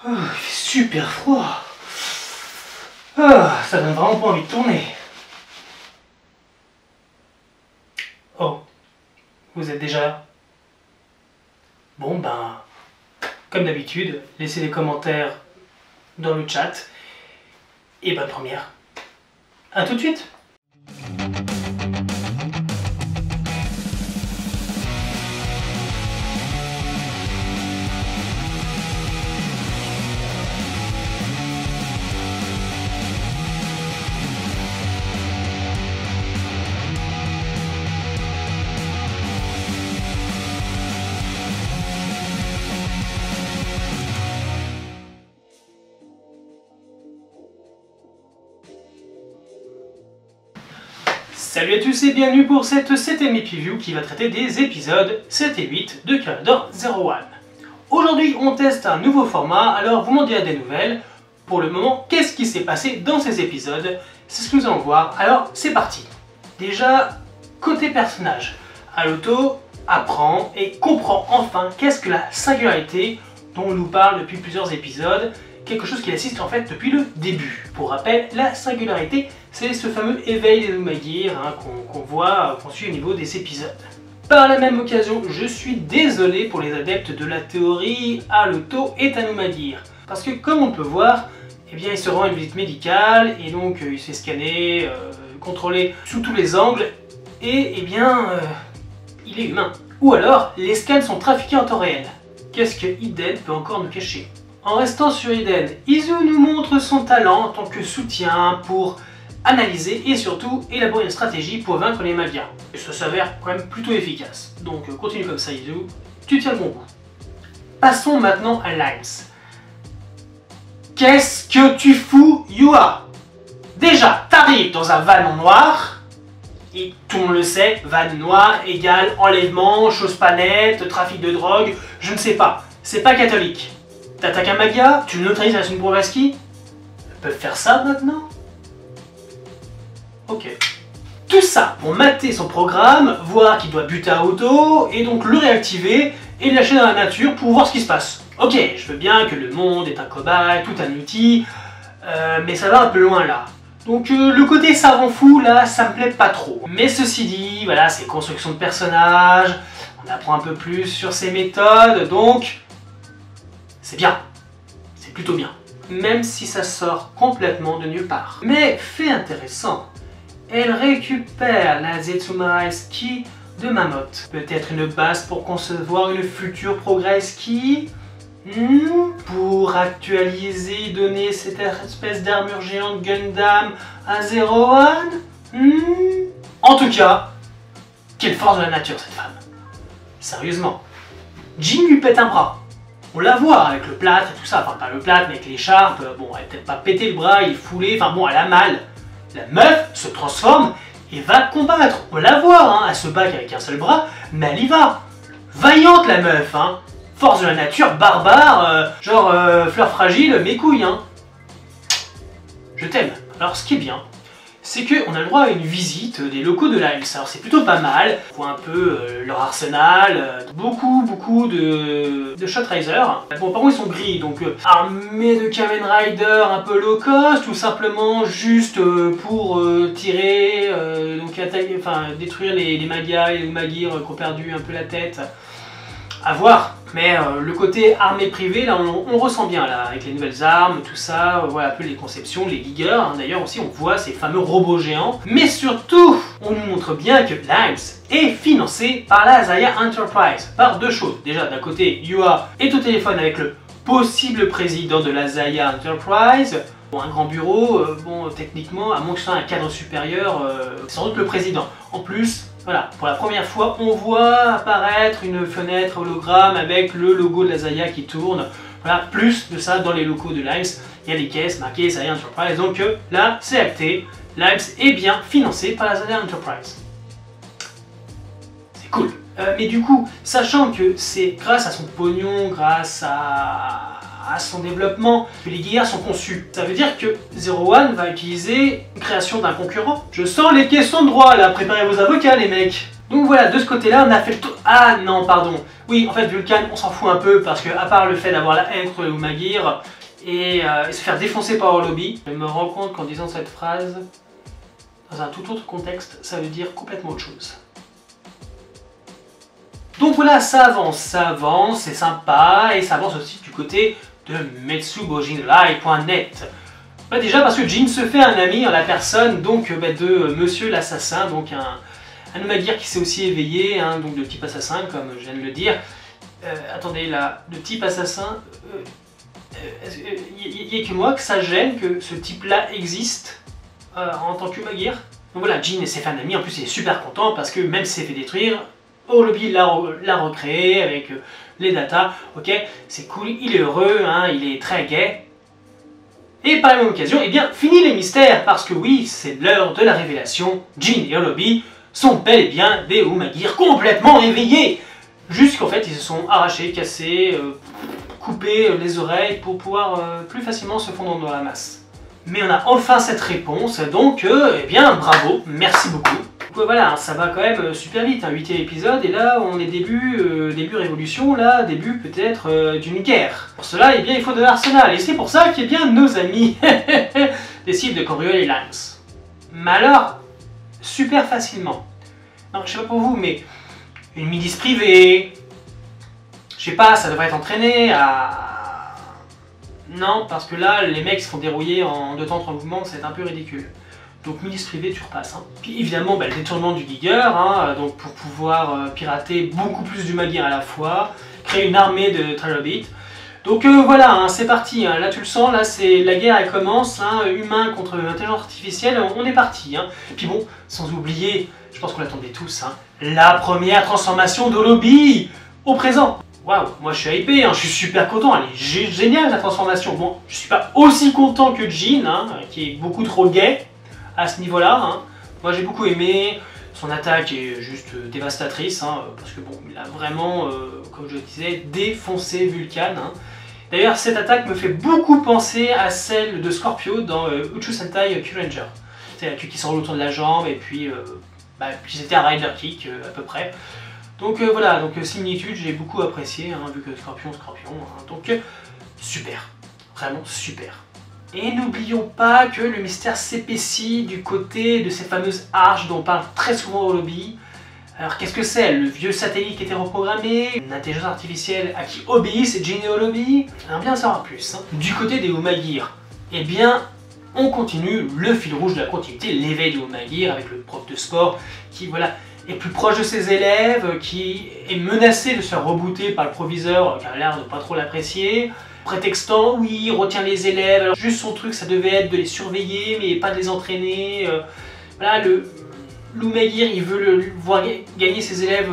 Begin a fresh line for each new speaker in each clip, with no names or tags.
Oh, il fait super froid. Ah, ça donne vraiment pas envie de tourner. Oh, vous êtes déjà là? Bon ben, comme d'habitude, laissez des commentaires dans le chat. Et bonne première. À tout de suite. Salut à tous et bienvenue pour cette 7ème preview qui va traiter des épisodes 7 et 8 de Calendar 01. Aujourd'hui on teste un nouveau format, alors vous m'en direz des nouvelles. Pour le moment, qu'est-ce qui s'est passé dans ces épisodes? C'est ce que nous allons voir, alors c'est parti. Déjà, côté personnage, Aloto apprend et comprend enfin qu'est-ce que la singularité dont on nous parle depuis plusieurs épisodes, quelque chose qu'il assiste en fait depuis le début. Pour rappel, la singularité, c'est ce fameux éveil des Numagir qu'on voit, qu'on suit au niveau des épisodes. Par la même occasion, je suis désolé pour les adeptes de la théorie Aloto est un Numagir. Parce que comme on peut voir, eh bien, il se rend à une visite médicale et donc il se fait scanner, contrôler sous tous les angles et eh bien, il est humain. Ou alors, les scans sont trafiqués en temps réel. Qu'est-ce que Iden peut encore nous cacher? En restant sur Iden, Izu nous montre son talent en tant que soutien pour analyser et surtout élaborer une stratégie pour vaincre les Magias. Et ça s'avère quand même plutôt efficace. Donc continue comme ça Izu, tu tiens le bon bout. Passons maintenant à Limes. Qu'est-ce que tu fous, Yua? Déjà, t'arrives dans un van noir, et tout le monde le sait, van noir égale enlèvement, choses pas nettes, trafic de drogue, je ne sais pas. C'est pas catholique. T'attaques un Magia, tu le neutralises avec une Blavatsky? Ils peuvent faire ça maintenant? Ok. Tout ça pour mater son programme, voir qu'il doit buter à auto, et donc le réactiver et le lâcher dans la nature pour voir ce qui se passe. Ok, je veux bien que le monde est un cobaye, tout un outil, mais ça va un peu loin là. Donc le côté savant fou là, ça me plaît pas trop. Mais ceci dit, voilà, c'est construction de personnage, on apprend un peu plus sur ses méthodes, donc c'est bien, c'est plutôt bien. Même si ça sort complètement de nulle part. Mais fait intéressant, elle récupère la Zetsumara Ski de Mammoth. Peut-être une base pour concevoir une future Progress Ski, pour actualiser, donner cette espèce d'armure géante Gundam à Zero One. En tout cas, quelle force de la nature cette femme. Sérieusement. Jin lui pète un bras. On la voit avec le plâtre et tout ça, enfin pas le plâtre mais avec l'écharpe, bon elle a peut-être pas pété le bras, il est foulé, enfin bon elle a mal. La meuf se transforme et va combattre, on la voit, hein, elle se bat avec un seul bras, mais elle y va. Vaillante la meuf, hein. Force de la nature, barbare, genre fleur fragile, mes couilles, hein. Je t'aime. Alors ce qui est bien, c'est qu'on a le droit à une visite des locaux de Limes. Alors c'est plutôt pas mal, on voit un peu leur arsenal, beaucoup de Shot Riser. Bon par contre ils sont gris, donc armés de Kamen Rider un peu low cost, ou simplement juste pour tirer, donc attaquer, enfin détruire les Magias et les Umagir qui ont perdu un peu la tête. À voir. Mais le côté armée privée, là on ressent bien là, avec les nouvelles armes, tout ça, voilà un peu les conceptions, les giggers, hein. D'ailleurs aussi on voit ces fameux robots géants. Mais surtout, on nous montre bien que Limes est financé par la Zaya Enterprise, par deux choses. Déjà d'un côté, Yua est au téléphone avec le possible président de la Zaya Enterprise. Bon, un grand bureau, bon techniquement, à moins que ce soit un cadre supérieur, c'est sans doute le président. En plus, voilà, pour la première fois, on voit apparaître une fenêtre hologramme avec le logo de la Zaya qui tourne. Voilà, plus de ça dans les locaux de Limes. Il y a des caisses marquées Zaya Enterprise. Donc là, c'est acté. Limes est bien financé par la Zaya Enterprise. C'est cool. Mais du coup, sachant que c'est grâce à son pognon, grâce à son développement que les guerres sont conçues. Ça veut dire que Zero One va utiliser une création d'un concurrent. Je sens les questions de droit là, préparez vos avocats les mecs. Donc voilà, de ce côté-là, on a fait le tour. Ah non, pardon. Oui, en fait, Vulcan, on s'en fout un peu parce que, à part le fait d'avoir la haine contre les Umaguir et se faire défoncer par Holobi, je me rends compte qu'en disant cette phrase, dans un tout autre contexte, ça veut dire complètement autre chose. Donc voilà, ça avance, c'est sympa, et ça avance aussi du côté de metsubojinrai.net. Bah déjà parce que Jin se fait un ami en la personne donc de Monsieur l'Assassin, donc un Umaguir qui s'est aussi éveillé, hein, donc de type assassin comme je viens de le dire. Attendez là, de type assassin, il n'y a que moi que ça gêne que ce type-là existe en tant qu'Umaguir. Donc voilà, Jin s'est fait un ami, en plus il est super content parce que même s'il s'est fait détruire, Holobi l'a recréé avec les datas, ok, c'est cool, il est heureux, hein, il est très gai. Et par la même occasion, eh bien, fini les mystères, parce que oui, c'est l'heure de la révélation, Jin et Holobi sont bel et bien des Umaguir complètement éveillés. Juste qu'en fait, ils se sont arrachés, cassés, coupés les oreilles pour pouvoir plus facilement se fondre dans la masse. Mais on a enfin cette réponse, donc, eh bien, bravo, merci beaucoup. Donc voilà, ça va quand même super vite, un 8e épisode, et là on est début révolution, là, début peut-être d'une guerre. Pour cela, eh bien, il faut de l'arsenal, et c'est pour ça qu'il y a bien nos amis décident de cambrioler les Lance. Mais alors, super facilement. Non, je sais pas pour vous, mais une milice privée, je sais pas, ça devrait être entraîné à... Non, parce que là, les mecs se font dérouiller en 2 temps 3 mouvements, c'est un peu ridicule. Donc milice privée, tu repasses. Hein. Puis évidemment, le détournement du Giger, hein, donc pour pouvoir pirater beaucoup plus d'Umaguir à la fois, créer une armée de Trilobites. Donc voilà, hein, c'est parti, hein. Là tu le sens, là c'est la guerre elle commence, hein, humain contre intelligence artificielle, on est parti. Hein. Et puis bon, sans oublier, je pense qu'on l'attendait tous, hein, la première transformation d'Holobi au présent. Waouh, moi je suis hypé, hein, je suis super content, elle est géniale la transformation. Bon, je suis pas aussi content que Jin, hein, qui est beaucoup trop gay à ce niveau-là. Hein. Moi j'ai beaucoup aimé, son attaque est juste dévastatrice, hein, parce que bon, il a vraiment, comme je le disais, défoncé Vulcan. Hein. D'ailleurs, cette attaque me fait beaucoup penser à celle de Scorpio dans Uchu Sentai Q-Ranger. C'est la Q qui s'enroule autour de la jambe, et puis, puis c'était un Rider Kick à peu près. Donc voilà, donc similitude, j'ai beaucoup apprécié, hein, vu que Scorpion, hein, donc super, vraiment super. Et n'oublions pas que le mystère s'épaissit du côté de cette fameuse arche dont on parle très souvent Holobi. Alors qu'est-ce que c'est? Le vieux satellite qui était reprogrammé, une intelligence artificielle à qui obéissent Jin et Holobi? J'aimerais bien en savoir plus. Hein. Du côté des Umaguir, eh bien, on continue le fil rouge de la continuité, l'éveil des Umaguir avec le prof de sport qui, voilà, est plus proche de ses élèves, qui est menacé de se faire rebooter par le proviseur qui a l'air de pas trop l'apprécier, prétextant oui, il retient les élèves, alors juste son truc ça devait être de les surveiller mais pas de les entraîner. Voilà, l'Umaguir il veut voir gagner ses élèves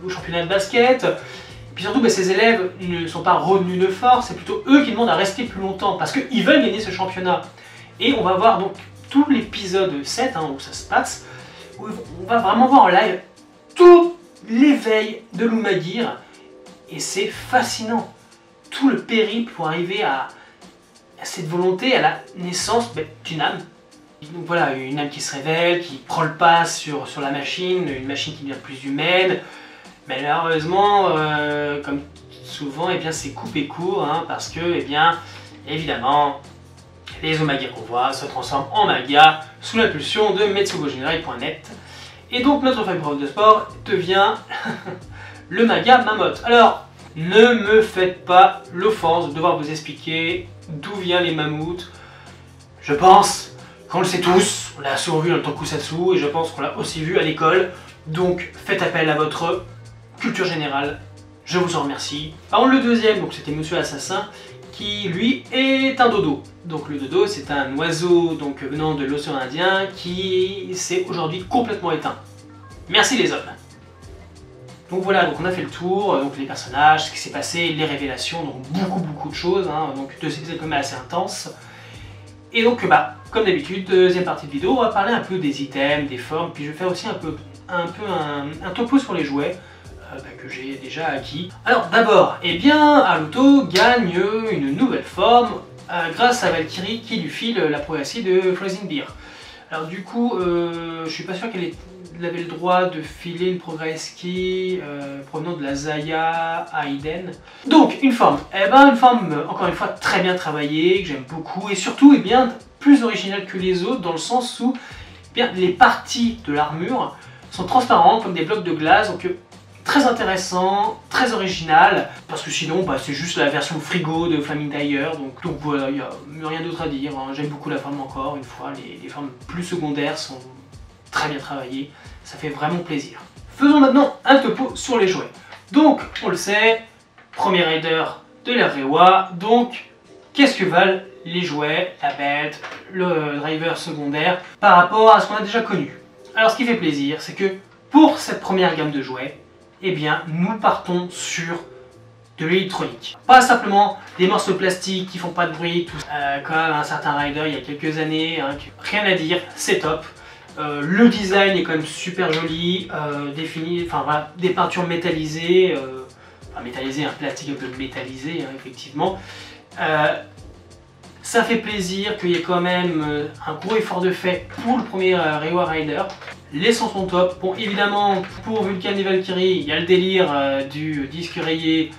au championnat de basket. Et puis surtout, ses élèves ne sont pas revenus de force, c'est plutôt eux qui demandent à rester plus longtemps parce qu'ils veulent gagner ce championnat. Et on va voir donc tout l'épisode 7 hein, où ça se passe, où on va vraiment voir en live tout l'éveil de l'Umaguir et c'est fascinant. Tout le périple pour arriver à cette volonté, à la naissance d'une âme. Donc voilà, une âme qui se révèle, qui prend le pas sur la machine, une machine qui devient plus humaine. Mais malheureusement, comme souvent, eh bien, c'est coupé court, hein, parce que, eh bien, évidemment, les Umaguir qu'on voit se transforment en Maga sous l'impulsion de metsubojinrai.net. Et donc notre fameux prof de sport devient le Maga Mammouth. Alors, ne me faites pas l'offense de devoir vous expliquer d'où viennent les mammouths. Je pense qu'on le sait tous, on l'a souvent vu dans le Tokusatsu et je pense qu'on l'a aussi vu à l'école. Donc faites appel à votre culture générale, je vous en remercie. Par contre le deuxième, donc c'était Monsieur l'Assassin, qui lui est un dodo. Donc le dodo c'est un oiseau donc, venant de l'océan Indien qui s'est aujourd'hui complètement éteint. Merci les hommes. Donc voilà, donc on a fait le tour, donc les personnages, ce qui s'est passé, les révélations, donc beaucoup de choses, hein, donc 2 épisodes quand même assez intenses. Et donc comme d'habitude, deuxième partie de vidéo, on va parler un peu des items, des formes, puis je vais faire aussi un topo sur les jouets que j'ai déjà acquis. Alors d'abord, eh bien, Haruto gagne une nouvelle forme grâce à Valkyrie qui lui file la progressie de Freezing Beer. Alors du coup, je suis pas sûr qu'elle est il avait le droit de filer une Progress Key provenant de la Zaya à Eden. Donc une forme, une forme encore une fois très bien travaillée, que j'aime beaucoup, et surtout plus originale que les autres, dans le sens où les parties de l'armure sont transparentes comme des blocs de glace, donc très intéressant, très original, parce que sinon c'est juste la version frigo de Flaming Dagger, donc voilà, il n'y a rien d'autre à dire, hein. J'aime beaucoup la forme encore une fois, les formes plus secondaires sont très bien travaillées, ça fait vraiment plaisir. Faisons maintenant un topo sur les jouets. Donc on le sait, premier rider de la Reiwa, donc qu'est-ce que valent les jouets, la belt, le driver secondaire par rapport à ce qu'on a déjà connu? Alors ce qui fait plaisir, c'est que pour cette première gamme de jouets, nous partons sur de l'électronique. Pas simplement des morceaux de plastique qui font pas de bruit, comme un certain rider il y a quelques années, hein, rien à dire, c'est top. Le design est quand même super joli, voilà, des peintures métallisées, un plastique un peu métallisé, hein, effectivement. Ça fait plaisir qu'il y ait quand même un gros effort de fait pour le premier Reiwa Rider. Les sons sont top. Bon, évidemment, pour Vulcan et Valkyrie, il y a le délire du disque rayé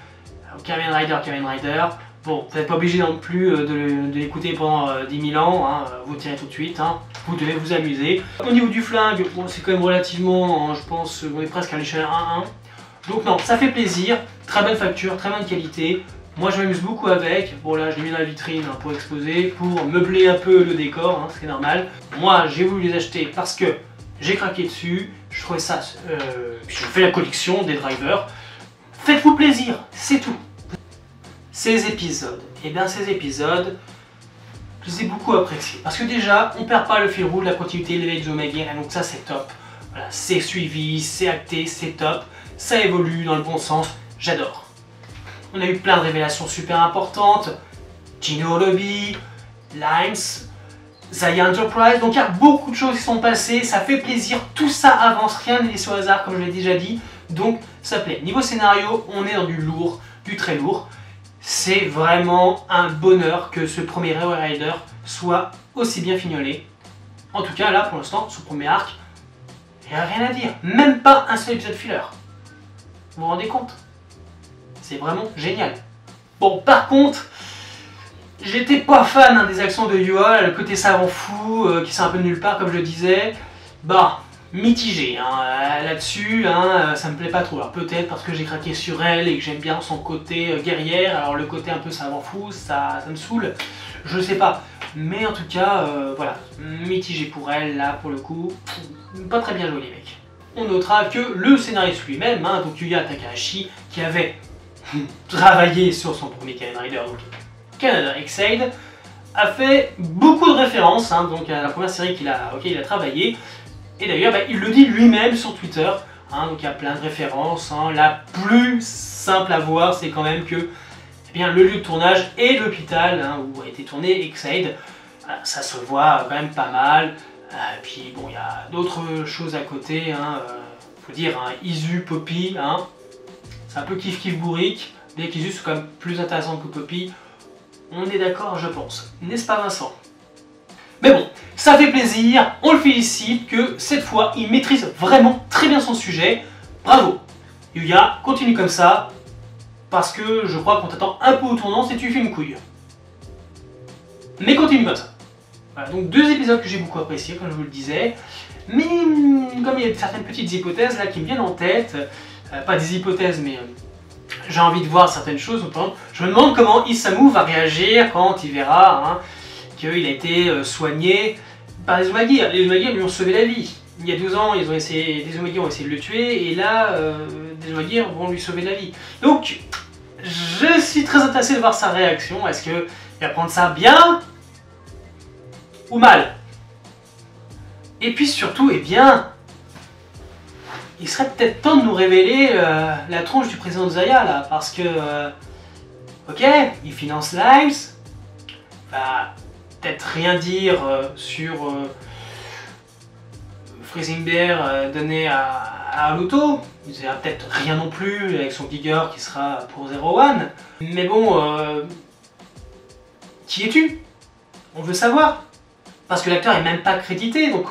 Kamen Rider. Bon, vous n'êtes pas obligé non plus de l'écouter pendant 10 000 ans, hein, vous tirez tout de suite, hein, vous devez vous amuser. Au niveau du flingue, bon, c'est quand même relativement, je pense, on est presque à l'échelle 1-1. Donc non, ça fait plaisir, très bonne facture, très bonne qualité. Moi je m'amuse beaucoup avec, bon là je l'ai mis dans la vitrine hein, pour exposer, pour meubler un peu le décor, hein, ce qui est normal. Moi j'ai voulu les acheter parce que j'ai craqué dessus, je trouvais ça, je fais la collection des drivers. Faites-vous plaisir, c'est tout. Ces épisodes, je les ai beaucoup appréciés. Parce que déjà, on perd pas le fil rouge, la continuité, l'éveil de Omega, donc ça c'est top. Voilà, c'est suivi, c'est acté, c'est top, ça évolue dans le bon sens, j'adore. On a eu plein de révélations super importantes, Gino Lobby, Limes, Zaya Enterprise, donc il y a beaucoup de choses qui sont passées, ça fait plaisir, tout ça avance, rien n'est laissé au hasard comme je l'ai déjà dit, donc ça plaît. Niveau scénario, on est dans du lourd, du très lourd, c'est vraiment un bonheur que ce premier Reiwa Rider soit aussi bien fignolé. En tout cas là pour l'instant, ce premier arc, il n'y a rien à dire, même pas un seul épisode filler. Vous vous rendez compte? C'est vraiment génial. Bon, par contre, j'étais pas fan hein, des actions de Yua, le côté savant fou, qui sort un peu de nulle part, comme je le disais. Mitigé hein, là-dessus, hein, ça me plaît pas trop. Alors peut-être parce que j'ai craqué sur elle et que j'aime bien son côté guerrière, alors le côté un peu savant fou, ça me saoule, je sais pas. Mais en tout cas, voilà, mitigé pour elle, là, pour le coup, pas très bien joué les mecs. On notera que le scénariste lui-même, hein, donc Yuya Takahashi, qui avait travaillé sur son premier Kamen Rider, donc Canada X-Aid, a fait beaucoup de références hein, donc à la première série qu'il a travaillé. Et d'ailleurs, il le dit lui-même sur Twitter, hein, donc il y a plein de références. Hein. La plus simple à voir, c'est quand même que le lieu de tournage est l'hôpital hein, où a été tourné X-Aid. Ça se voit quand même pas mal. Puis bon, il y a d'autres choses à côté. Hein, faut dire, hein, Izu, Poppy, hein, c'est un peu kiff-kiff bourrique. Bien qu'Izu soit quand même plus intéressant que Poppy. On est d'accord, je pense. N'est-ce pas, Vincent? Mais bon, ça fait plaisir, on le félicite que cette fois, il maîtrise vraiment très bien son sujet. Bravo Yuya, continue comme ça, parce que je crois qu'on t'attend un peu au tournant si tu fais une couille. Mais continue comme ça. Voilà, donc 2 épisodes que j'ai beaucoup appréciés, comme je vous le disais. Mais comme il y a certaines petites hypothèses là qui me viennent en tête, pas des hypothèses mais j'ai envie de voir certaines choses, notamment, je me demande comment Isamu va réagir quand il verra hein, qu'il a été soigné par les Uzumaki. Les Uzumaki lui ont sauvé la vie. Il y a 12 ans, des Uzumaki ont essayé de le tuer, et là, des Uzumaki vont lui sauver la vie. Donc, je suis très intéressé de voir sa réaction. Est-ce qu'il va prendre ça bien ou mal? Et puis surtout, il serait peut-être temps de nous révéler la tronche du président de Zaya, là, parce que, ok, il finance Limes, va peut-être rien dire sur Freezing Bear donné à Aruto, il dira peut-être rien non plus avec son Giger qui sera pour 01, mais bon, qui es-tu? On veut savoir. parce que l'acteur est même pas crédité, donc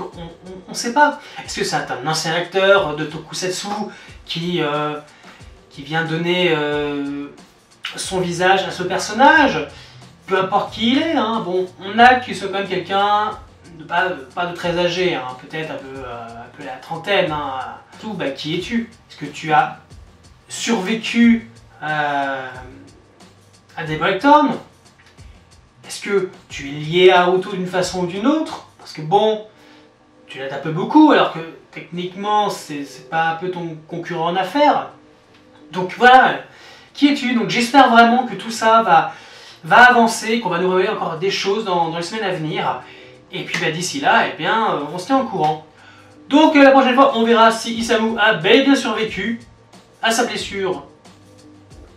on sait pas. Est-ce que c'est un ancien acteur de tokusatsu qui vient donner son visage à ce personnage? Peu importe qui il est, hein. Bon, on a qu'il soit quand même quelqu'un de pas de très âgé, hein, peut-être un peu la trentaine. Hein. Tout, bah, qui es-tu? Est-ce que tu as survécu à Dead Blackthorn? Est-ce que tu es lié à Auto d'une façon ou d'une autre? Parce que bon, tu l'as tapé beaucoup, alors que techniquement, c'est pas un peu ton concurrent en affaires. Donc voilà, qui es-tu? Donc j'espère vraiment que tout ça va avancer, qu'on va nous révéler encore des choses dans les semaines à venir. Et puis bah, d'ici là, eh bien, on se tient au courant. Donc la prochaine fois, on verra si Isamu a bel et bien survécu à sa blessure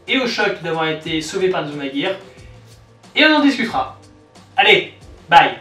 et au choc d'avoir été sauvé par Zumagir. Et on en discutera. Allez, bye!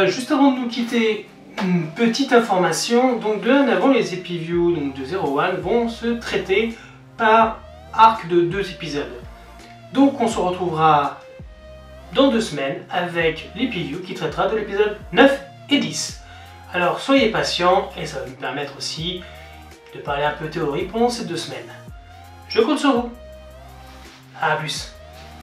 Juste avant de nous quitter, une petite information. Donc de là en avant, les Epiviews de 01 vont se traiter par arc de 2 épisodes. Donc on se retrouvera dans 2 semaines avec l'Epiview qui traitera de l'épisode 9 et 10. Alors soyez patients et ça va nous permettre aussi de parler un peu théorie pendant ces 2 semaines. Je compte sur vous. A plus.